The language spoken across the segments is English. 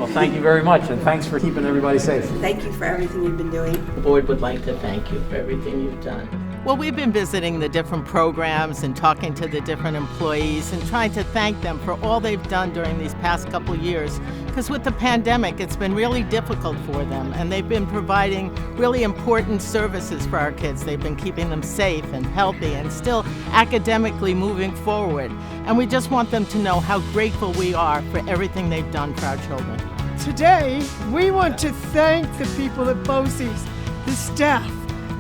Well, thank you very much, and thanks for keeping everybody safe. Thank you for everything you've been doing. The board would like to thank you for everything you've done. Well, we've been visiting the different programs and talking to the different employees and trying to thank them for all they've done during these past couple years. Because with the pandemic, it's been really difficult for them, and they've been providing really important services for our kids. They've been keeping them safe and healthy and still academically moving forward. And we just want them to know how grateful we are for everything they've done for our children. Today, we want to thank the people at BOCES, the staff,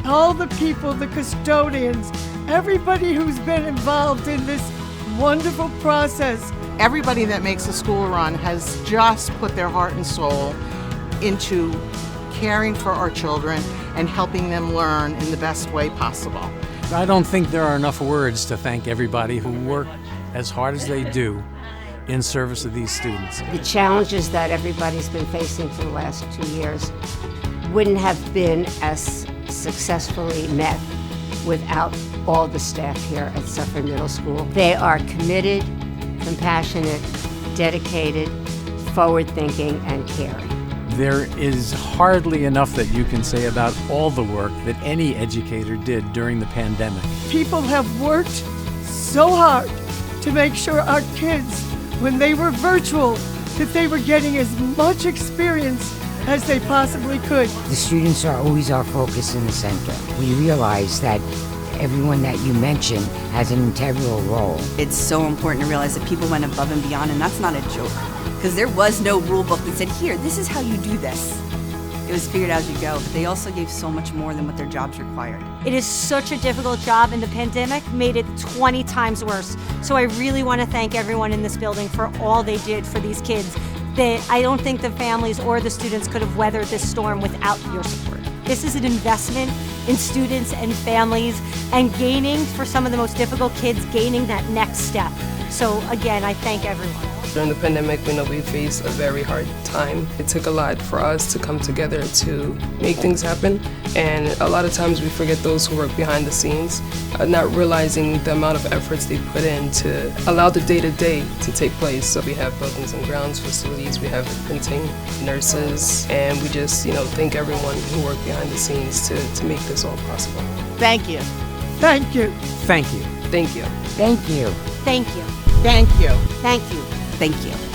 all the people, the custodians, everybody who's been involved in this wonderful process. Everybody that makes the school run has just put their heart and soul into caring for our children and helping them learn in the best way possible. I don't think there are enough words to thank everybody who work as hard as they do in service of these students. The challenges that everybody's been facing for the last 2 years wouldn't have been as successfully met without all the staff here at Suffolk Middle School. They are committed, compassionate, dedicated, forward-thinking, and caring. There is hardly enough that you can say about all the work that any educator did during the pandemic. People have worked so hard to make sure our kids, when they were virtual, that they were getting as much experience as they possibly could. The students are always our focus in the center. We realize that everyone that you mention has an integral role. It's so important to realize that people went above and beyond, and that's not a joke. Because there was no rule book that said, here, this is how you do this. It was figured out as you go, but they also gave so much more than what their jobs required. It is such a difficult job, and the pandemic made it 20 times worse. So I really want to thank everyone in this building for all they did for these kids. I don't think the families or the students could have weathered this storm without your support. This is an investment in students and families and gaining, for some of the most difficult kids, gaining that next step. So again, I thank everyone. During the pandemic, we know we faced a very hard time. It took a lot for us to come together to make things happen, and a lot of times we forget those who work behind the scenes, not realizing the amount of efforts they put in to allow the day-to-day to take place. So we have buildings and grounds facilities, we have printing, nurses, and we just thank everyone who worked behind the scenes to make this all possible. Thank you. Thank you. Thank you. Thank you. Thank you. Thank you. Thank you. Thank you. Thank you.